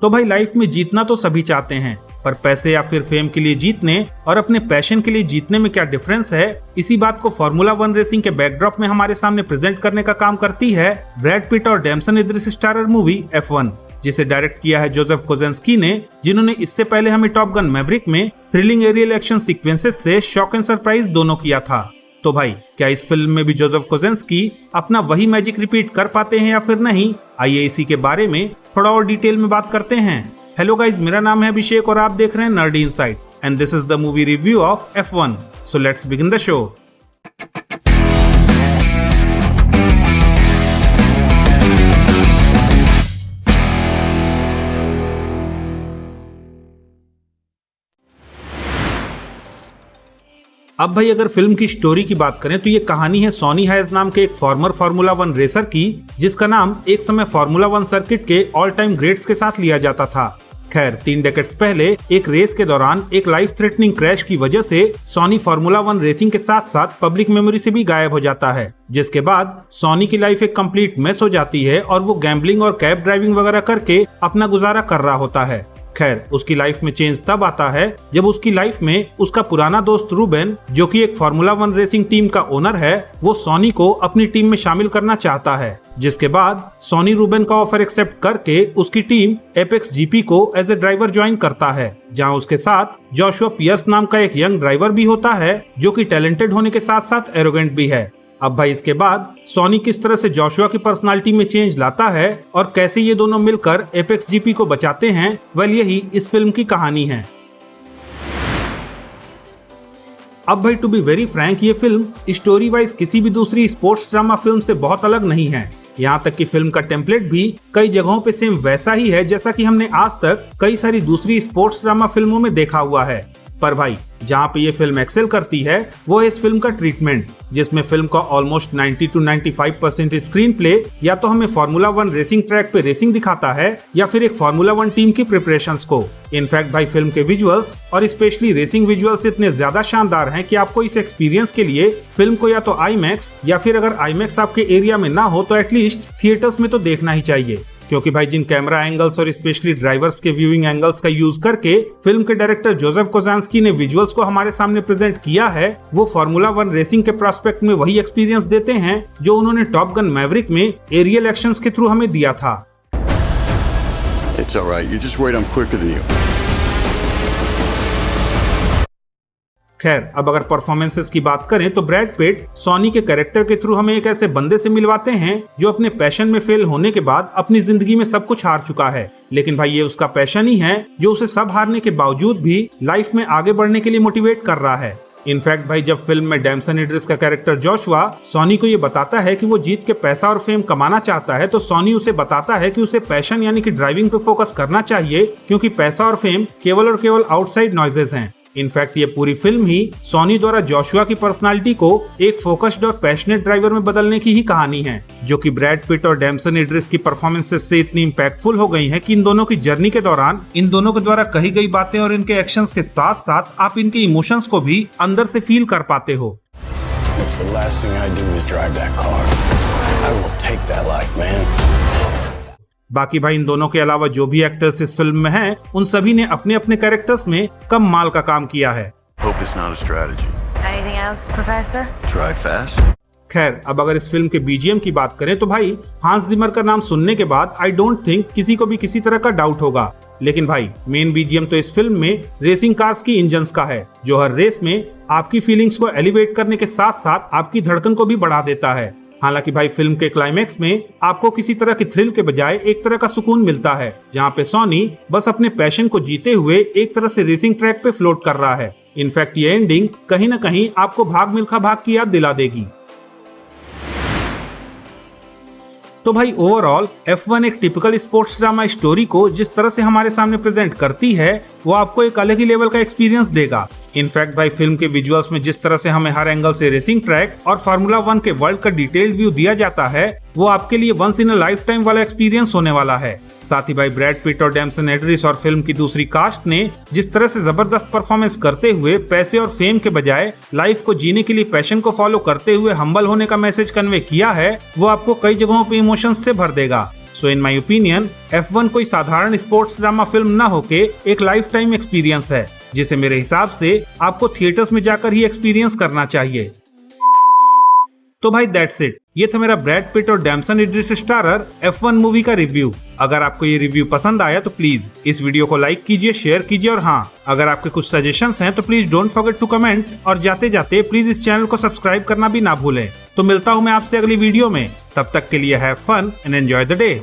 तो भाई लाइफ में जीतना तो सभी चाहते हैं, पर पैसे या फिर फेम के लिए जीतने और अपने पैशन के लिए जीतने में क्या डिफरेंस है, इसी बात को फार्मूला 1 रेसिंग के बैकड्रॉप में हमारे सामने प्रेजेंट करने का काम करती है ब्रैड पिट और डैमसन इद्रिस स्टारर मूवी F1, जिसे डायरेक्ट किया है जोसेफ कोजेंस्की ने, जिन्होंने इससे पहले हमें टॉप गन मैवरिक में थ्रिलिंग एरियल एक्शन सीक्वेंसेस से शॉक एंड सरप्राइज दोनों किया था। तो भाई क्या इस फिल्म में भी जोसेफ कोजेंस्की अपना वही मैजिक रिपीट कर पाते हैं या फिर नहीं, आइए इसी के बारे में थोड़ा और डिटेल में बात करते हैं। हेलो गाइज, मेरा नाम है अभिषेक और आप देख रहे हैं nerdy insight and this is the movie review of F1। So let's begin the show. अब भाई अगर फिल्म की स्टोरी की बात करें तो ये कहानी है सॉनी हाइज नाम के एक फॉर्मर फार्मूला 1 रेसर की, जिसका नाम एक समय फार्मूला 1 सर्किट के ऑल टाइम ग्रेट्स के साथ लिया जाता था। खैर 3 डेकेड्स पहले एक रेस के दौरान एक लाइफ थ्रेटनिंग क्रैश की वजह से सॉनी फार्मूला 1 रेसिंग के साथ साथ पब्लिक मेमोरी से भी गायब हो जाता है, जिसके बाद सॉनी की लाइफ एक कंप्लीट मेस हो जाती है और वो गैम्बलिंग और कैब ड्राइविंग वगैरह करके अपना गुजारा कर रहा होता है। खैर उसकी लाइफ में चेंज तब आता है जब उसकी लाइफ में उसका पुराना दोस्त रूबेन, जो कि एक फार्मूला 1 रेसिंग टीम का ओनर है, वो सॉनी को अपनी टीम में शामिल करना चाहता है, जिसके बाद सॉनी रूबेन का ऑफर एक्सेप्ट करके उसकी टीम एपेक्स जीपी को एज ए ड्राइवर ज्वाइन करता है, जहां उसके साथ जोशुआ पियर्स नाम का एक यंग ड्राइवर भी होता है, जो कि टैलेंटेड होने के साथ साथ एरोगेंट भी है। अब भाई इसके बाद सॉनी किस तरह से जोशुआ की पर्सनालिटी में चेंज लाता है और कैसे ये दोनों मिलकर एपेक्स जीपी को बचाते हैं, वेल यही इस फिल्म की कहानी है। अब भाई टू बी वेरी फ्रैंक, ये फिल्म स्टोरी वाइज किसी भी दूसरी स्पोर्ट्स ड्रामा फिल्म से बहुत अलग नहीं है। यहाँ तक कि फिल्म का टेम्पलेट भी कई जगहों पे सेम वैसा ही है जैसा कि हमने आज तक कई सारी दूसरी स्पोर्ट्स ड्रामा फिल्मों में देखा हुआ है। पर भाई जहाँ पे ये फिल्म एक्सेल करती है वो है इस फिल्म का ट्रीटमेंट, जिसमें फिल्म का ऑलमोस्ट 90 to 95% स्क्रीन प्ले या तो हमें फार्मूला 1 रेसिंग ट्रैक पे रेसिंग दिखाता है या फिर एक फार्मूला 1 टीम की प्रिपरेशंस को। इनफैक्ट भाई फिल्म के विजुअल्स और स्पेशली रेसिंग विजुअल्स इतने ज्यादा शानदार हैं कि आपको इस एक्सपीरियंस के लिए फिल्म को या तो IMAX या फिर अगर IMAX आपके एरिया में ना हो तो एटलीस्ट थिएटर्स में तो देखना ही चाहिए, क्योंकि भाई जिन कैमरा एंगल्स और स्पेशली ड्राइवर्स के व्यूइंग एंगल्स का यूज करके फिल्म के डायरेक्टर जोसेफ कोजेंस्की ने विजुअल्स को हमारे सामने प्रेजेंट किया है, वो फार्मूला 1 रेसिंग के प्रोस्पेक्ट में वही एक्सपीरियंस देते हैं जो उन्होंने टॉप गन मैवरिक में एरियल एक्शंस के थ्रू हमें दिया था। It's all right. You just wait, I'm quicker than you. खैर अब अगर परफॉर्मेंसेस की बात करें तो ब्रैड पिट सॉनी के कैरेक्टर के थ्रू हमें एक ऐसे बंदे से मिलवाते हैं जो अपने पैशन में फेल होने के बाद अपनी जिंदगी में सब कुछ हार चुका है, लेकिन भाई ये उसका पैशन ही है जो उसे सब हारने के बावजूद भी लाइफ में आगे बढ़ने के लिए मोटिवेट कर रहा है। इनफैक्ट भाई जब फिल्म में डैमसन इद्रिस का कैरेक्टर जोशुआ सॉनी को ये बताता है कि वो जीत के पैसा और फेम कमाना चाहता है, तो सॉनी उसे बताता है कि उसे पैशन यानी कि ड्राइविंग पे फोकस करना चाहिए, क्योंकि पैसा और फेम केवल और केवल आउटसाइड नॉइजेस हैं। इनफैक्ट ये पूरी फिल्म ही सॉनी द्वारा जोशुआ की पर्सनालिटी को एक फोकस्ड और पैशनेट ड्राइवर में बदलने की ही कहानी है, जो कि ब्रैड पिट और डैमसन इद्रिस की परफॉर्मेंसेस से इतनी इम्पैक्टफुल हो गई है कि इन दोनों की जर्नी के दौरान इन दोनों के द्वारा कही गई बातें और इनके एक्शंस के साथ साथ आप इनके इमोशंस को भी अंदर से फील कर पाते हो। बाकी भाई इन दोनों के अलावा जो भी एक्टर्स इस फिल्म में हैं, उन सभी ने अपने अपने कैरेक्टर्स में कम माल का काम किया है। खैर अब अगर इस फिल्म के BGM की बात करें तो भाई हांस जिमर का नाम सुनने के बाद आई डोंट थिंक किसी को भी किसी तरह का डाउट होगा, लेकिन भाई मेन BGM तो इस फिल्म में रेसिंग कार्स की इंजन्स का है, जो हर रेस में आपकी फीलिंग्स को एलिवेट करने के साथ साथ आपकी धड़कन को भी बढ़ा देता है। हालांकि भाई फिल्म के क्लाइमेक्स में आपको किसी तरह की थ्रिल के बजाय एक तरह का सुकून मिलता है, जहां पे सॉनी बस अपने पैशन को जीते हुए एक तरह से रेसिंग ट्रैक पे फ्लोट कर रहा है। इनफैक्ट ये एंडिंग कहीं ना कहीं आपको भाग मिल्खा भाग की याद दिला देगी। तो भाई ओवरऑल F1 एक टिपिकल स्पोर्ट्स ड्रामा स्टोरी को जिस तरह से हमारे सामने प्रेजेंट करती है वो आपको एक अलग ही लेवल का एक्सपीरियंस देगा। इनफैक्ट भाई फिल्म के विजुअल्स में जिस तरह से हमें हर एंगल से रेसिंग ट्रैक और फार्मूला 1 के वर्ल्ड का डिटेल्ड व्यू दिया जाता है, वो आपके लिए once in a lifetime वाला एक्सपीरियंस होने वाला है। साथ ही भाई ब्रैड पिट और डैमसन इद्रिस और फिल्म की दूसरी कास्ट ने जिस तरह से जबरदस्त परफॉर्मेंस करते हुए पैसे और फेम के बजाय लाइफ को जीने के लिए पैशन को फॉलो करते हुए हम्बल होने का मैसेज कन्वे किया है, वो आपको कई जगहों पे इमोशंस से भर देगा। सो इन माई ओपिनियन F1 कोई साधारण स्पोर्ट्स ड्रामा फिल्म न होके एक लाइफ टाइम एक्सपीरियंस है, जिसे मेरे हिसाब से आपको थिएटर्स में जाकर ही एक्सपीरियंस करना चाहिए। तो भाई दैट्स इट, ये था मेरा ब्रैड पिट और डैमसन इड्रिस स्टारर F1 मूवी का रिव्यू। अगर आपको ये रिव्यू पसंद आया तो प्लीज इस वीडियो को लाइक कीजिए, शेयर कीजिए और हाँ, अगर आपके कुछ सजेशंस हैं तो please don't forget to comment और जाते जाते प्लीज इस चैनल को सब्सक्राइब करना भी ना भूलें। तो मिलता हूँ मैं आपसे अगली वीडियो में, तब तक के लिए have fun and enjoy the day.